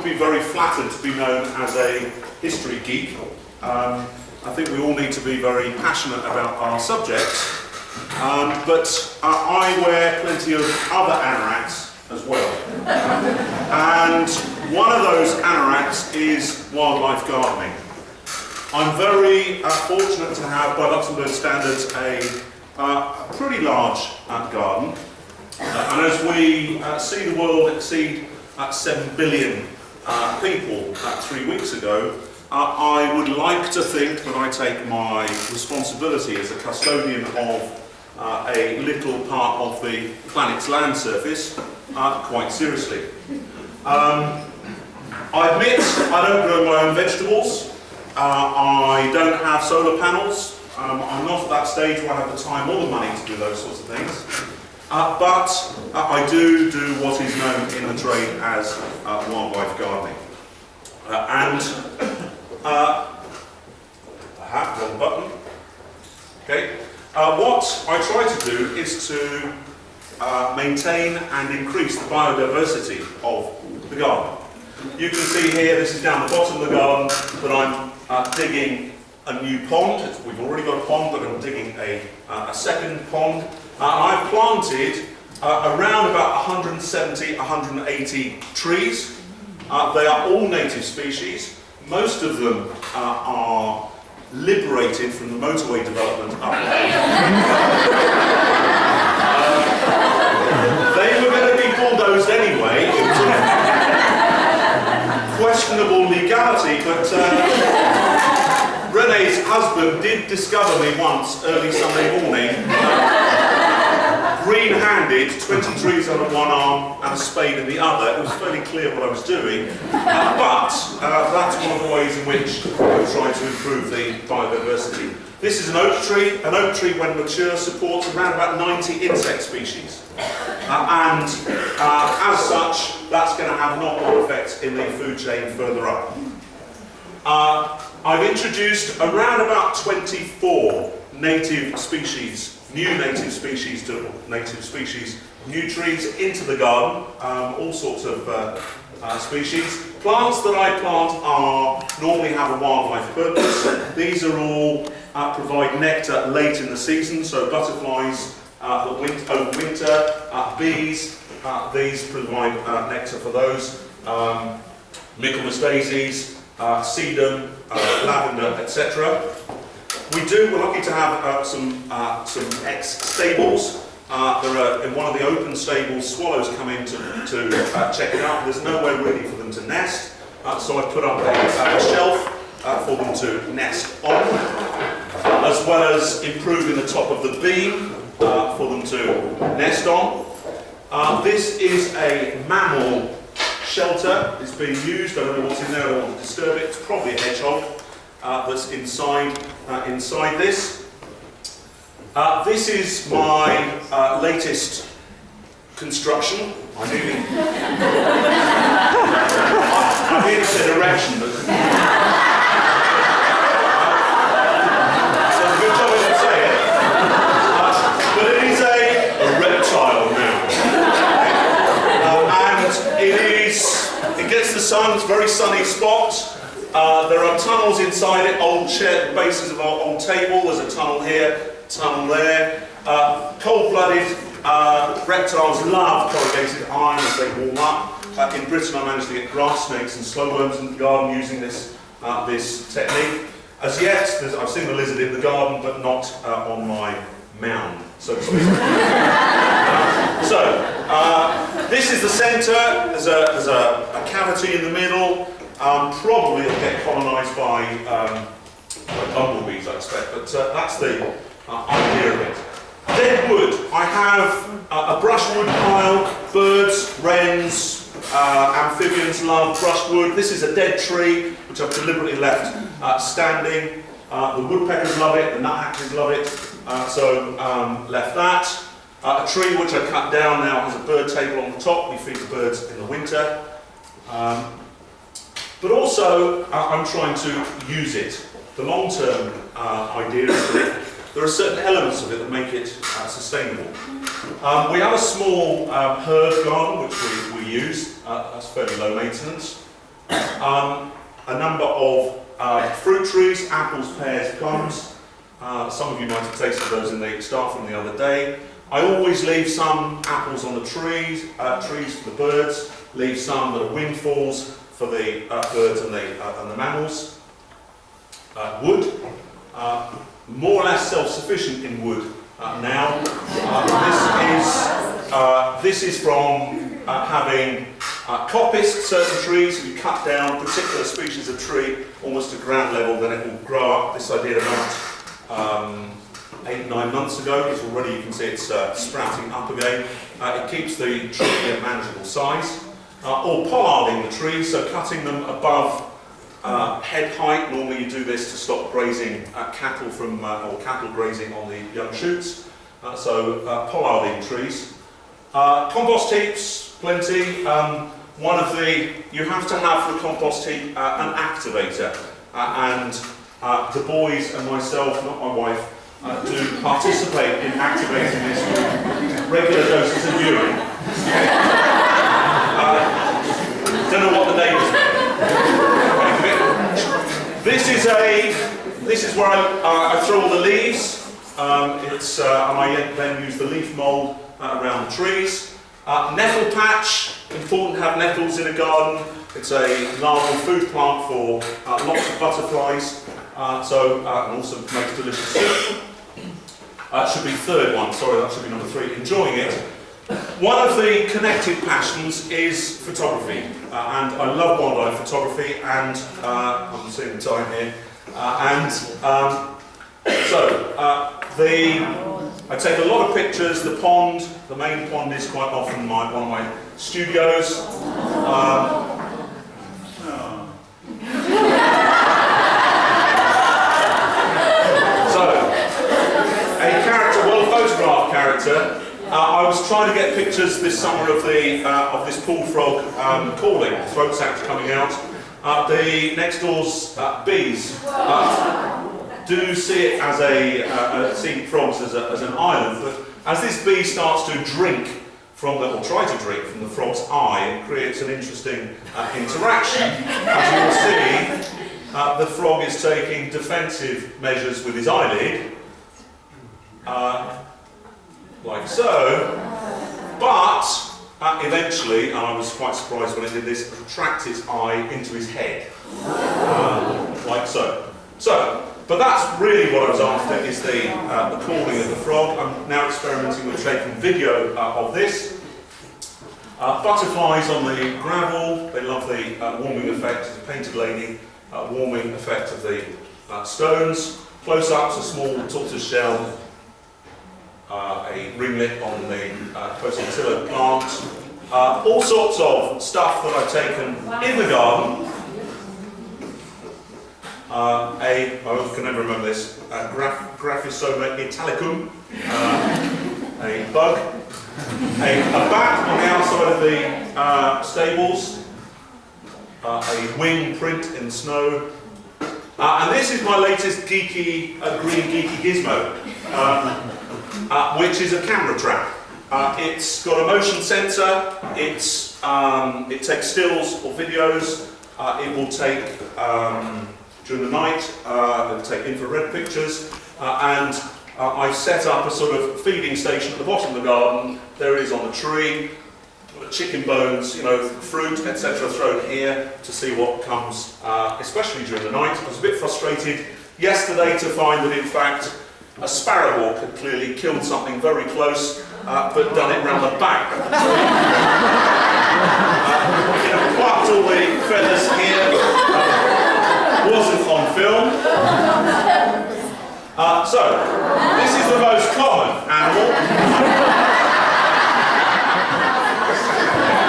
would be very flattered to be known as a history geek. I think we all need to be very passionate about our subjects, but I wear plenty of other anoraks as well. And one of those anoraks is wildlife gardening. I'm very fortunate to have, by Luxembourg standards, a pretty large garden. And as we see the world exceed 7 billion people 3 weeks ago, I would like to think that I take my responsibility as a custodian of a little part of the planet's land surface quite seriously. I admit I don't grow my own vegetables. I don't have solar panels. I'm not at that stage where I have the time or the money to do those sorts of things. But I do what is known in the trade as wildlife gardening. Wrong button. Okay. What I try to do is to maintain and increase the biodiversity of the garden. You can see here, this is down the bottom of the garden, that I'm digging a new pond. We've already got a pond, but I'm digging a second pond. I've planted around about 170, 180 trees. They are all native species. Most of them are liberated from the motorway development up there. They were going to be bulldozed anyway. It was of questionable legality, but Renee's husband did discover me once early Sunday morning, green-handed, 20 trees on one arm and a spade in the other. It was fairly clear what I was doing, but that's one of the ways in which we're trying to improve the biodiversity. This is an oak tree. An oak tree, when mature, supports around about 90 insect species. And as such, that's going to have knock-on effects in the food chain further up. I've introduced around about 24 native species, new native species to native species, new trees into the garden, all sorts of species. Plants that I plant normally have a wildlife purpose. These are all provide nectar late in the season, so butterflies over winter, bees, these provide nectar for those, Michaelmas daisies, sedum, lavender, etc. We're lucky to have some ex-stables. In one of the open stables, swallows come in to check it out. There's nowhere really for them to nest, so I've put up a shelf for them to nest on, as well as improving the top of the beam for them to nest on. This is a mammal shelter. It's being used. I don't know what's in there. I don't want to disturb it. It's probably a hedgehog that's inside this. This is my latest construction. I nearly said erection, but so good job I didn't say it. But it is a reptile now, and it gets the sun. It's a very sunny spot. There are tunnels inside it. Old chair bases of our old table. There's a tunnel here. Tunnel there. Cold-blooded reptiles love corrugated iron as they warm up. In Britain I managed to get grass snakes and slowworms in the garden using this technique. As yet, I've seen the lizard in the garden, but not on my mound, so to speak. This is the centre. There's a cavity in the middle. Probably it'll get colonised by bumblebees, I expect, but that's the idea of it. Dead wood. I have a brushwood pile. Birds, wrens, amphibians love brushwood. This is a dead tree which I've deliberately left standing. The woodpeckers love it, the nuthatches love it, so left that. A tree which I cut down now has a bird table on the top. We feed the birds in the winter. But also, I'm trying to use it. The long-term idea is that there are certain elements of it that make it sustainable. We have a small herb garden which we use. That's fairly low maintenance. A number of fruit trees, apples, pears, plums. Some of you might have tasted those in the staff room the other day. I always leave some apples on the trees for the birds, leave some that are windfalls for the birds and the mammals. Wood, more or less self-sufficient in wood now. This is from having coppiced certain trees. You cut down a particular species of tree almost to ground level, then it will grow up. This I did about 8-9 months ago. It's already, you can see it's sprouting up again. It keeps the tree at manageable size. Or pollarding the trees, so cutting them above head height. Normally you do this to stop grazing cattle or cattle grazing on the young shoots. So pollarding trees. Compost heaps, plenty. You have to have for the compost heap an activator, and the boys and myself, not my wife, do participate in activating this with regular doses of urine. Don't know what the neighbours think. This is where I throw all the leaves. And I then use the leaf mould around the trees. Nettle patch, important to have nettles in a garden. It's a larval food plant for lots of butterflies, and also makes delicious soup. Should be third one, sorry, that should be number 3, enjoying it. One of the connected passions is photography, and I love wildlife photography, and I'm seeing the time here, I take a lot of pictures. The pond, the main pond, is quite often one of my studios. Photograph character. I was trying to get pictures this summer of this pool frog calling, throat sacs coming out. The next door's bees do see it as see frogs as an island, but as this bee starts to drink or try to drink from the frog's eye, it creates an interesting interaction. As you will see, the frog is taking defensive measures with his eyelid. Like so, but eventually, and I was quite surprised when it did this, retract its eye into his head, like so. But that's really what I was after, is the calling of the frog. I'm now experimenting with taking video of this. Butterflies on the gravel, they love the warming effect. It's a painted lady, warming effect of the stones. Close-ups, a small tortoise shell, a ringlet on the Positilla plant. All sorts of stuff that I've taken in the garden. I can never remember this, Graphysoma italicum, a bug, a bat on the outside of the stables, a wing print in the snow, and this is my latest geeky, green geeky gizmo, which is a camera trap. It's got a motion sensor, it takes stills or videos, it will take, during the night, it will take infrared pictures, and I've set up a sort of feeding station at the bottom of the garden. There it is on the tree, chicken bones, fruit, etc. thrown here to see what comes, especially during the night. I was a bit frustrated yesterday to find that in fact a sparrowhawk had clearly killed something very close, but done it round the back. Plucked all the feathers here. Wasn't on film. This is the most common animal.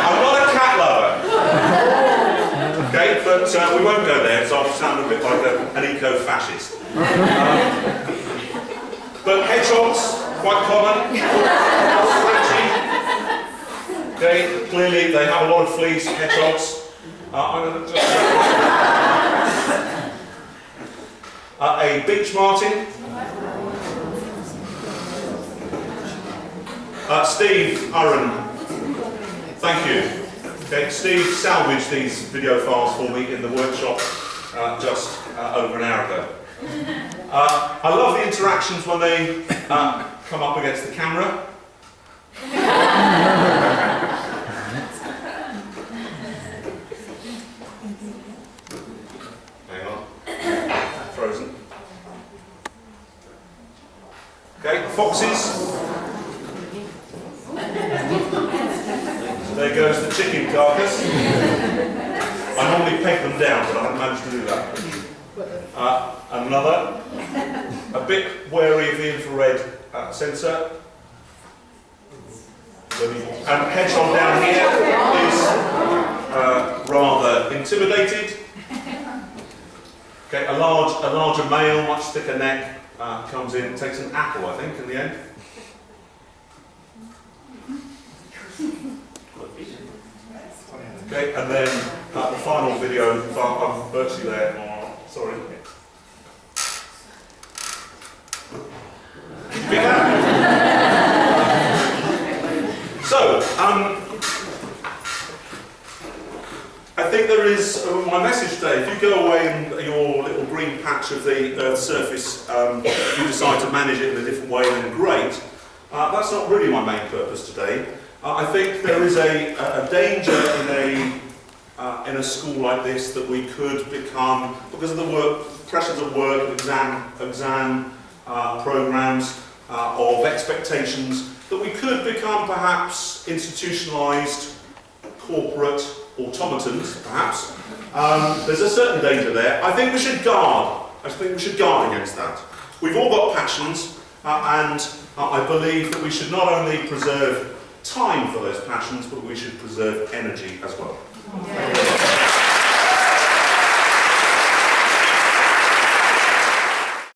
I'm not a cat lover. Okay, but we won't go there, so I'll sound a bit like an eco-fascist. But hedgehogs, quite common. Scratchy. Okay, clearly they have a lot of fleas, hedgehogs. I'm going to just a beech martin. Steve Urran, thank you. Okay, Steve salvaged these video files for me in the workshop just over an hour ago. I love the interactions when they come up against the camera. Hang on. Frozen. Okay, foxes. So there goes the chicken carcass. I normally peg them down, but I haven't managed to do that. Another. A bit wary of the infrared sensor. And hedgehog down here is rather intimidated. Okay, a larger male, much thicker neck, comes in, takes an apple, I think, in the end. Okay, and then the final video, I'm virtually there. Oh, sorry. So, I think there is my message today. If you go away and your little green patch of the Earth's surface, you decide to manage it in a different way, then great. That's not really my main purpose today. I think there is a danger in a school like this that we could become, because of the pressures of work, exam programs, of expectations, that we could become perhaps institutionalised, corporate automatons, perhaps. There's a certain danger there. I think we should guard. I think we should guard against that. We've all got passions, and I believe that we should not only preserve time for those passions, but we should preserve energy as well. Yeah.